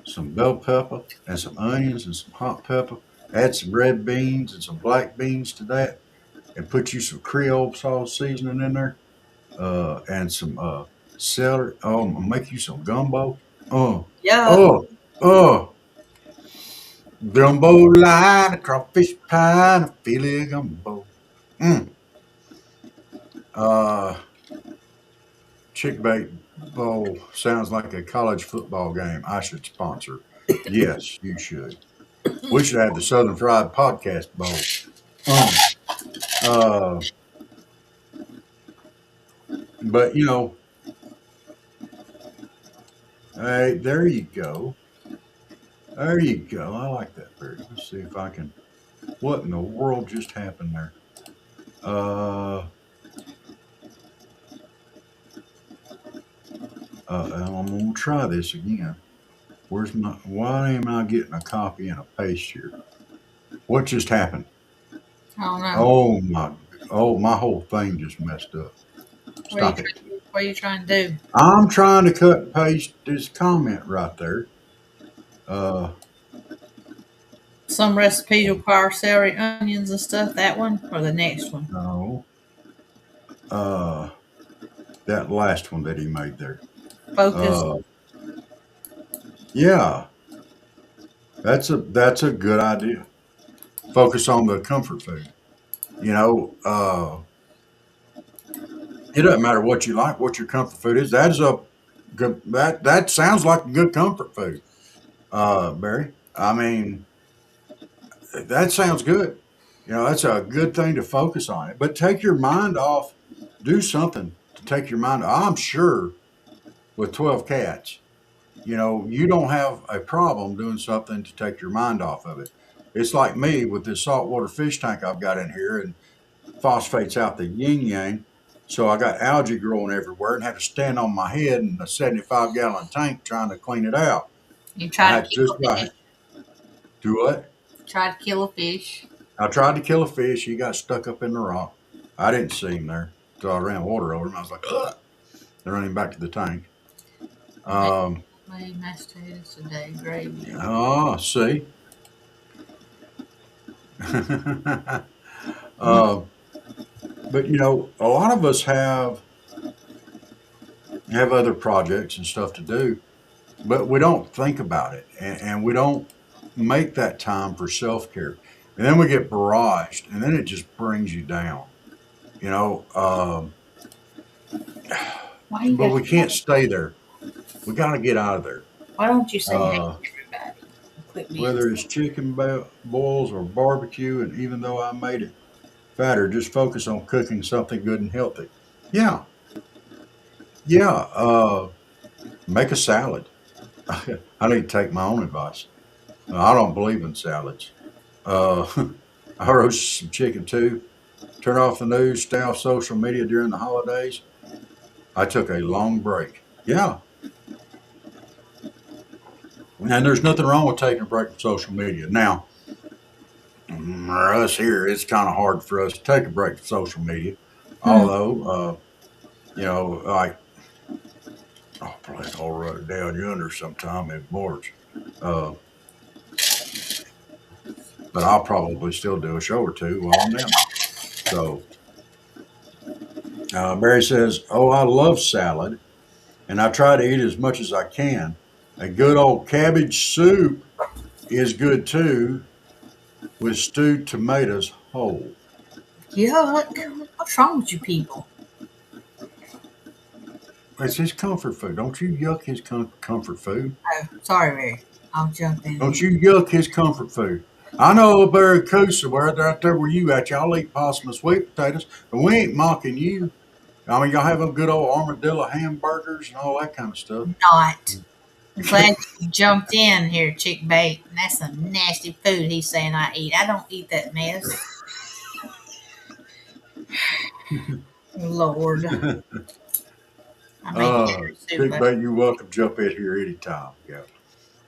some bell pepper, and some onions and some hot pepper. Add some red beans and some black beans to that, and put you some Creole sauce seasoning in there, and some celery. Oh, make you some gumbo. Oh, Yeah. oh, oh. Gumbo line, a crawfish pie, and a filet of gumbo. Mm. Uh, Chick bait bowl sounds like a college football game I should sponsor. Yes, you should. We should have the Southern Fried Podcast Bowl. Uh, but hey, there you go. There you go. I like that bird. Let's see if I can. What in the world just happened there? I'm gonna try this again. Where's my? Why am I getting a copy and a paste here? What just happened? I don't know. Oh my! Oh, my whole thing just messed up. Stop it! What are you trying to do? I'm trying to cut and paste this comment right there. Some recipes require celery, onions, and stuff. That one or the next one? No. That last one that he made there. Focus. Yeah, that's a good idea. Focus on the comfort food. You know, it doesn't matter what you like, what your comfort food is. That is a good. That sounds like a good comfort food, Barry. I mean, that sounds good. That's a good thing to focus on it. But take your mind off. Do something to take your mind off. I'm sure with 12 cats, you don't have a problem doing something to take your mind off of it. It's like me with this saltwater fish tank I've got in here and phosphates out the yin yang. So I got algae growing everywhere and had to stand on my head in a 75-gallon tank trying to clean it out. You tried to kill just a fish. Do what? Tried to kill a fish. I tried to kill a fish. He got stuck up in the rock. I didn't see him there. So I ran water over him. I was like, ugh. Then running back to the tank. Made mashed potatoes today, gravy. Oh, see. But a lot of us have other projects and stuff to do, but we don't think about it, and we don't make that time for self-care, and then we get barraged, and then it just brings you down. But we can't stay there. We got to get out of there. Why don't you say hey to everybody? Quit being Whether it's chicken boils or barbecue, and even though I made it fatter, just focus on cooking something good and healthy. Yeah. Make a salad. I need to take my own advice. I don't believe in salads. I roast some chicken too. Turn off the news, stay off social media during the holidays. I took a long break. Yeah. And there's nothing wrong with taking a break from social media. Now, for us here, it's kind of hard for us to take a break from social media. Although, like, I'll probably run it down yonder sometime in March. But I'll probably still do a show or two while I'm down there. So, Barry says, "Oh, I love salad, and I try to eat as much as I can. A good old cabbage soup is good too, with stewed tomatoes whole." Yuck. What's wrong with you people? It's his comfort food. Don't you yuck his comfort food. Oh, sorry, Ray. I'll jump in. Don't you yuck his comfort food. I know a Barry Coosa, right there where you at. Y'all eat possum and sweet potatoes, and we ain't mocking you. I mean, y'all have them good old armadillo hamburgers and all that kind of stuff. Not. I'm glad you jumped in here, Chick Bait. That's some nasty food he's saying I eat. I don't eat that mess. Lord. Chick Bait, you're welcome to jump in here anytime. Yeah.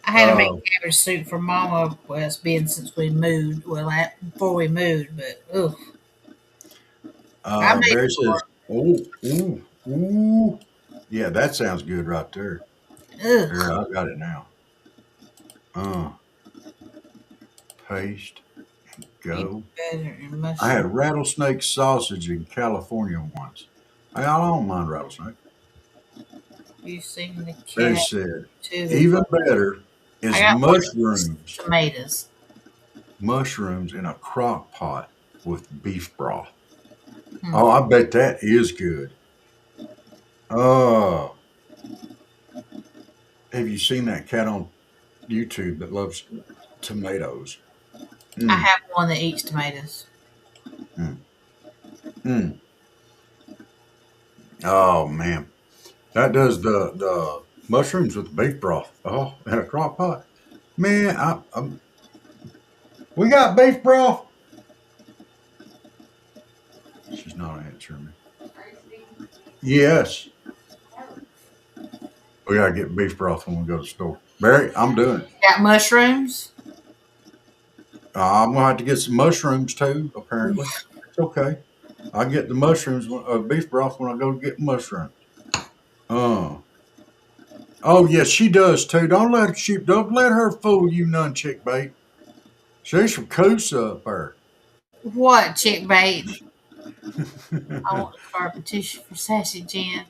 I had to make cabbage soup for Mama. Well, it's been since we moved. Well, before we moved, but ugh. Barry says, ooh. Yeah, that sounds good right there. Ugh. There, I got it now. Uh, paste. Even Go. better than I mushroom. had rattlesnake sausage in California once. I don't mind rattlesnake. You seen the They cat said to the even butt. better I is got one of these mushrooms. tomatoes. Mushrooms in a crock pot with beef broth. Hmm. Oh, I bet that is good. Oh, have you seen that cat on YouTube that loves tomatoes? I Mm, have one that eats tomatoes. mm, mm. Oh man, that does the mushrooms with the beef broth. Oh, in a crock pot. Man, we got beef broth. She's not answering me. Yes, we gotta get beef broth when we go to the store. Barry, I'm doing it. Got mushrooms? I'm gonna have to get some mushrooms too. Apparently, it's okay. I get the mushrooms, beef broth when I go get mushrooms. Uh, oh yes, she does too. Don't let her fool you none, chick bait. She's from Coosa up there. What, chick bait? I want the carpet tissue for Sassy Jan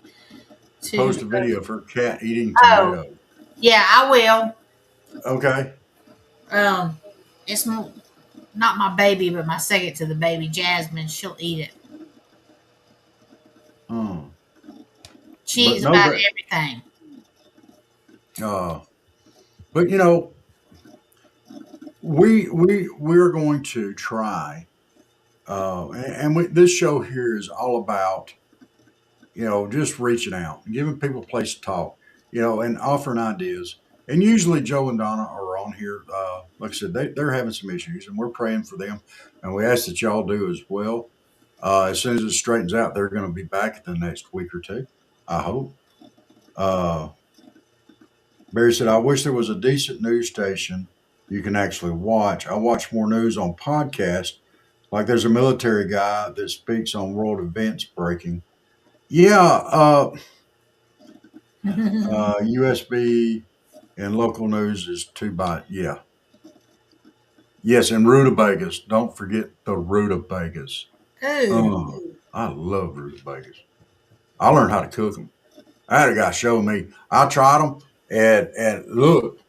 to. Post a video of her cat eating Oh, tomatoes. yeah, I will. Okay. Um, it's not my baby, but my second to the baby, Jasmine. She'll eat it. Uh, She but eats no, about but everything. uh, but we're going to try. This show here is all about just reaching out, giving people a place to talk, and offering ideas. And usually Joe and Donna are on here. Like I said, they're having some issues, and we're praying for them. And we ask that y'all do as well. As soon as it straightens out, they're going to be back in the next week or two, I hope. Uh, Barry said, I wish there was a decent news station you can actually watch. I watch more news on podcasts. Like there's a military guy that speaks on world events breaking. Yeah, USB and local news is two by yeah. Yes, and rutabagas. Don't forget the rutabagas. Ooh, Oh, I love rutabagas. I learned how to cook them. I had a guy show me. I tried them, and look,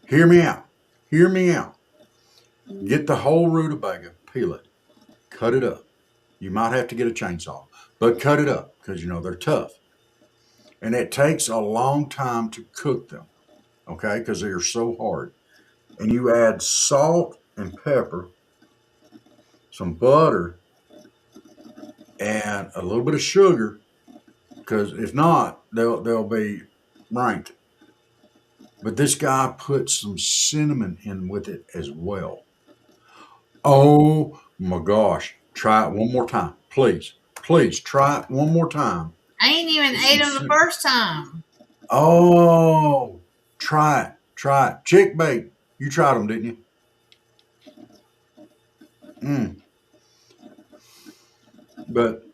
hear me out. Hear me out. Get the whole rutabaga, peel it, cut it up. You might have to get a chainsaw, but cut it up because they're tough, and it takes a long time to cook them. Okay, because they are so hard. And you add salt and pepper, some butter, and a little bit of sugar, because if not, they'll be rank. But this guy put some cinnamon in with it as well. Oh my gosh! Try it one more time, please. Please try it one more time. I ain't even With ate some them the cin- first time. Oh, try it, try it. Chick bait, you tried them, didn't you? Mm. But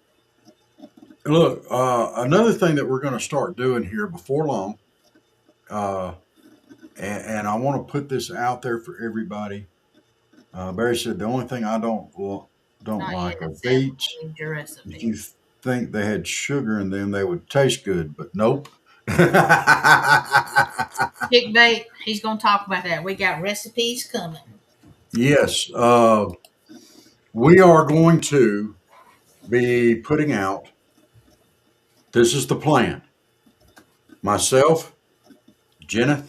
look, another thing that we're going to start doing here before long, uh, and I want to put this out there for everybody. Barry said the only thing I don't Not like yet. are It says beets. change your If recipe. you think they had sugar in them, they would taste good, but nope. Chick bait, he's gonna talk about that. We got recipes coming. Yes, we are going to be putting out. This is the plan. Myself, Jeneth,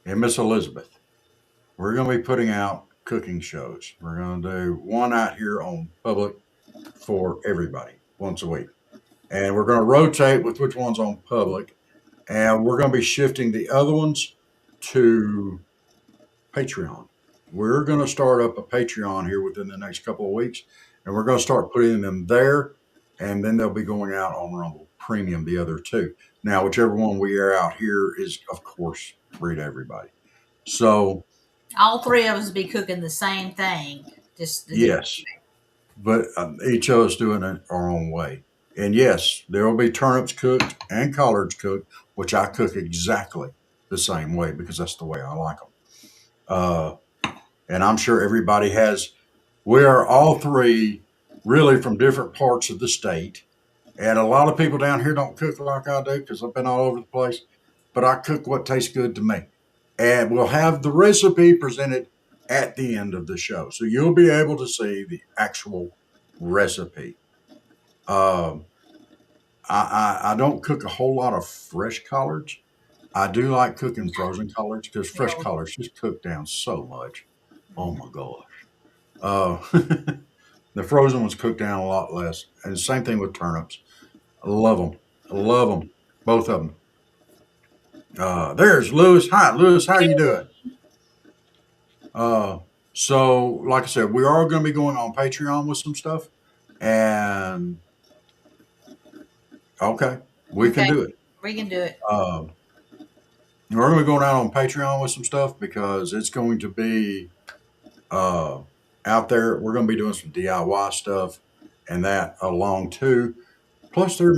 and Miss Elizabeth. We're going to be putting out cooking shows. We're going to do one out here on public for everybody once a week. And we're going to rotate with which one's on public. And we're going to be shifting the other ones to Patreon. We're going to start up a Patreon here within the next couple of weeks. And we're going to start putting them there. And then they'll be going out on Rumble Premium, the other two. Now, whichever one we air out here is, of course, free to everybody. So, All three of us will be cooking the same thing, just the different. yes, but each of us doing it our own way. And yes, there will be turnips cooked and collards cooked, which I cook exactly the same way because that's the way I like them. Uh, and I'm sure everybody has. We are all three really from different parts of the state. And a lot of people down here don't cook like I do because I've been all over the place. But I cook what tastes good to me. And we'll have the recipe presented at the end of the show. So you'll be able to see the actual recipe. Um, I don't cook a whole lot of fresh collards. I do like cooking frozen collards because fresh Yeah. collards just cook down so much. Oh Mhm. my gosh. The frozen ones cook down a lot less. And the same thing with turnips. I love them. I love them. Both of them. There's Lewis. Hi, Lewis. How are you doing? Uh, so, like I said, we are going to be going on Patreon with some stuff. And okay, we can Okay, do it. we can do it. Um, we're going to be going out on Patreon with some stuff because it's going to be uh, out there. We're going to be doing some DIY stuff and that along too. Plus, there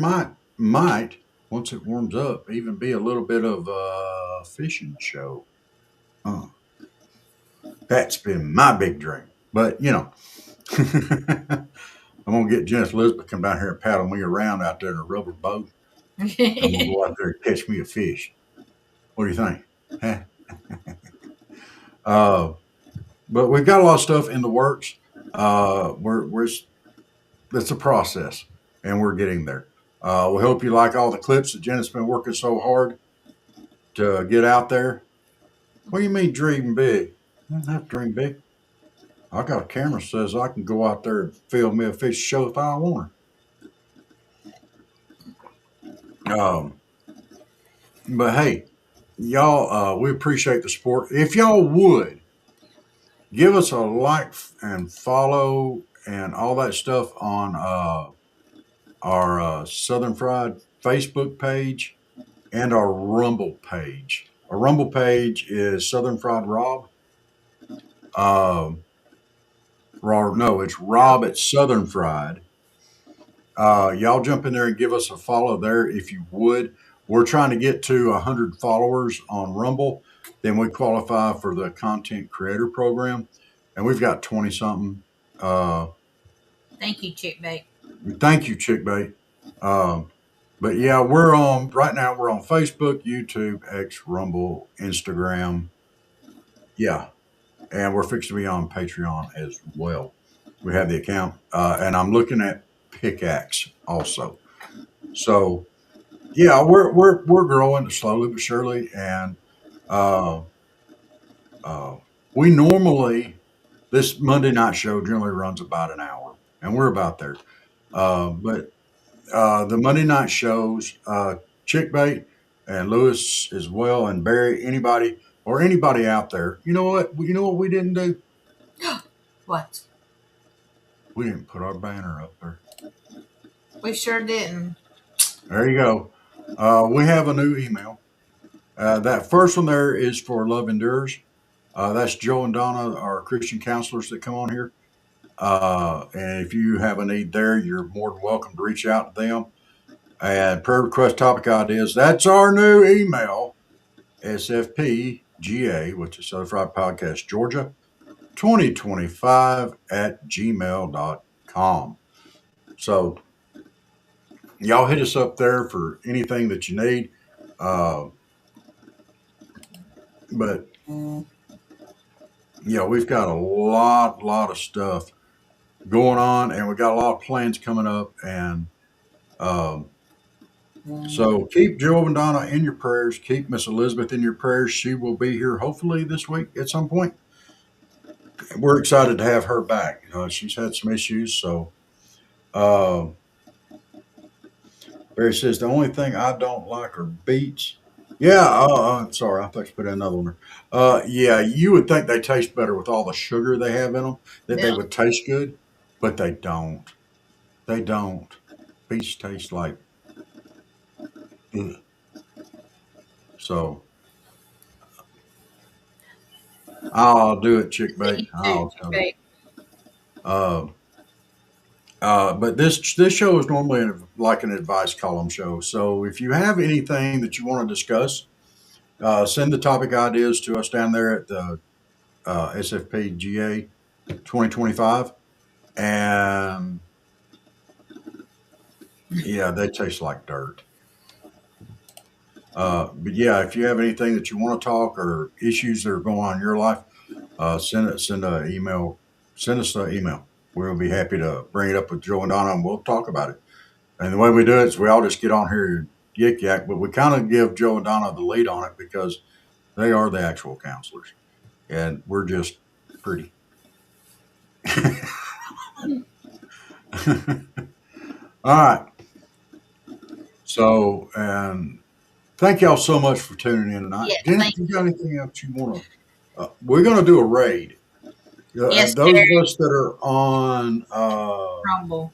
might once it warms up, even be a little bit of a fishing show. Uh, that's been my big dream. But I'm gonna get Janice Elizabeth to come down here and paddle me around out there in a rubber boat. I'm gonna go out there and catch me a fish. What do you think? Huh? uh, but we've got a lot of stuff in the works. We're it's a process, and we're getting there. We hope you like all the clips that Jenna's been working so hard to get out there. What do you mean dream big? I don't have to dream big. I got a camera that says I can go out there and film me a fish show if I want to. But hey, y'all, we appreciate the support. If y'all would give us a like and follow and all that stuff on our Southern Fried Facebook page and our Rumble page. Our Rumble page is Southern Fried Rob. No, it's Rob at Southern Fried. Y'all jump in there and give us a follow there if you would. We're trying to get to 100 followers on Rumble. Then we qualify for the content creator program. And we've got 20 something. Thank you, Chick Bait. Thank you, Chick Bait. But yeah, we're on right now. We're on Facebook, YouTube, X, Rumble, Instagram. Yeah. And we're fixed to be on Patreon as well. We have the account. And I'm looking at Pickaxe also. So yeah, we're growing slowly but surely, and uh, uh, we normally this Monday night show generally runs about an hour, and we're about there. But the Monday night shows, Chick Bait and Lewis as well, and Barry, anybody out there, you know what? You know what we didn't do? What? We didn't put our banner up there. We sure didn't. There you go. We have a new email. That first one there is for Love Endures. That's Joe and Donna, our Christian counselors that come on here. And if you have a need there, you're more than welcome to reach out to them. And prayer request topic ideas, that's our new email, SFPGA, which is Southern Fried Podcast, Georgia, 2025 at gmail.com. So y'all hit us up there for anything that you need. But yeah, we've got a lot of stuff going on, and we got a lot of plans coming up. And so keep Joe and Donna in your prayers. Keep Miss Elizabeth in your prayers. She will be here hopefully this week at some point. We're excited to have her back. She's had some issues, so. Barry says the only thing I don't like are beets. Yeah, sorry, I thought you put another one there. Yeah, you would think they taste better with all the sugar they have in them, that they No. would taste good, but they don't. They don't. Beets taste like. Ugh. So I'll do it, Chick Bait. Me too, I'll Chick tell you. Bait. But this show is normally like an advice column show. So if you have anything that you want to discuss, send the topic ideas to us down there at the SFP GA 2025, and yeah, they taste like dirt. But yeah, if you have anything that you want to talk or issues that are going on in your life, send us an email. We'll be happy to bring it up with Joe and Donna, and we'll talk about it. And the way we do it is we all just get on here and yik yak, but we kind of give Joe and Donna the lead on it because they are the actual counselors, and we're just pretty. All right. So, and thank y'all so much for tuning in tonight. Yes, Dennis, thank you got anything else you want to? We're going to do a raid. Yes, Those of Terry. us that are on Rumble.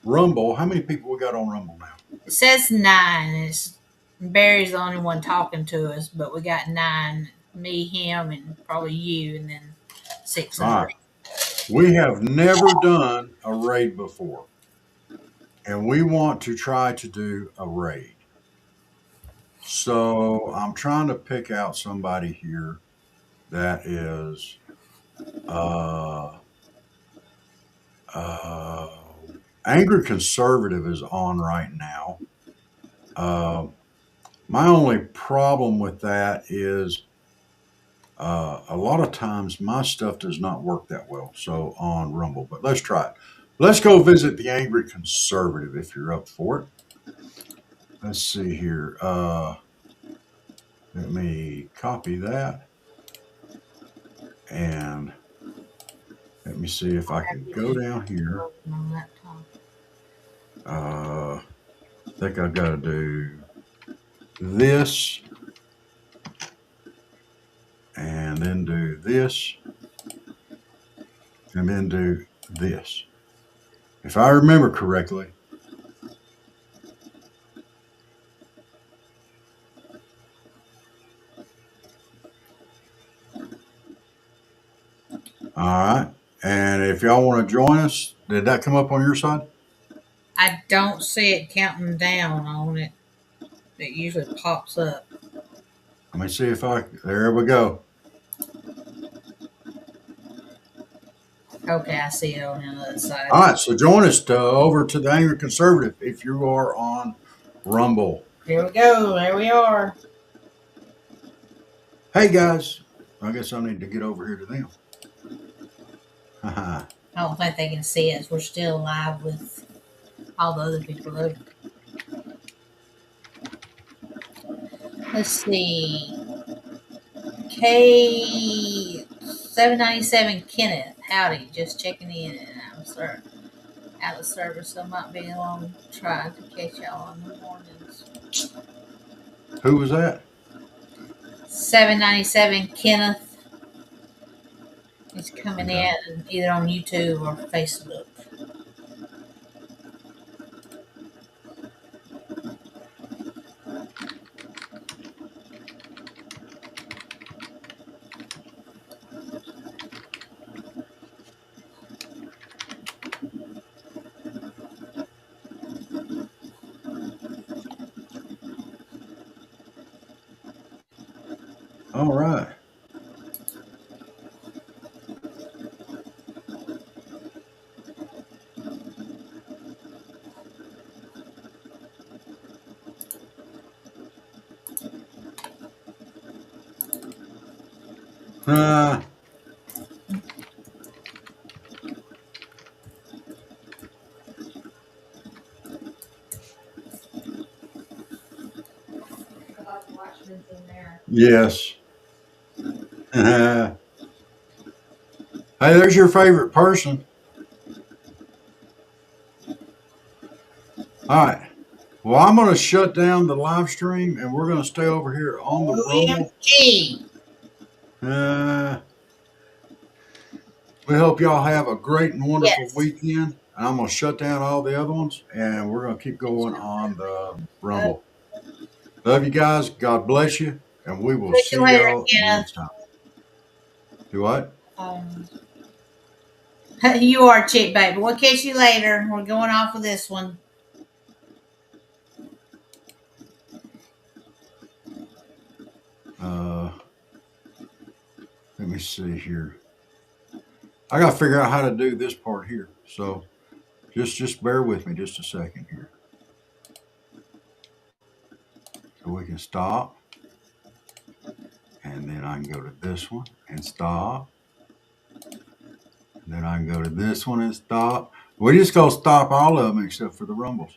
Rumble, how many people we got on Rumble now? It says 9. It's Barry's the only one talking to us, but we got 9. Me, him, and probably you, and then 6 All others. right. We have never done a raid before, and we want to try to do a raid. So I'm trying to pick out somebody here that is uh, uh, Angry Conservative is on right now. My only problem with that is a lot of times my stuff does not work that well. So on Rumble, but let's try it. Let's go visit the Angry Conservative if you're up for it. Let's see here. Let me copy that and let me see if I can go down here. I think I've got to do this and then do this and then do this. If I remember correctly, all right. And if y'all want to join us, did that come up on your side? I don't see it counting down on it. It usually pops up. Let me see if there we go. Okay, I see it on the other side. All right. So join us over to the Angry Conservative if you are on Rumble. Here we go. There we are. Hey, guys. I guess I need to get over here to them. I don't think they can see us. We're still live with all the other people. Though. Let's see. K797 Kenneth. Howdy. Just checking in. I'm sorry. Out of service, so I might be a long try to catch y'all in the mornings. Who was that? 797 Kenneth. He's coming in either on YouTube or Facebook. All right. Yes. Hey, there's your favorite person. All right. Well, I'm going to shut down the live stream and we're going to stay over here on the Rumble. We hope y'all have a great and wonderful weekend. And I'm going to shut down all the other ones and we're going to keep going on the Rumble. Love you guys. God bless you. And we will see y'all next time. Do what? You are chick, baby. We'll catch you later. We're going off with this one. Let me see here. I got to figure out how to do this part here. So just bear with me just a second here. So we can stop. And then I can go to this one and stop. And then I can go to this one and stop. We're just going to stop all of them except for the rumbles.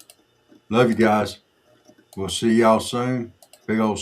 Love you guys. We'll see y'all soon. Big old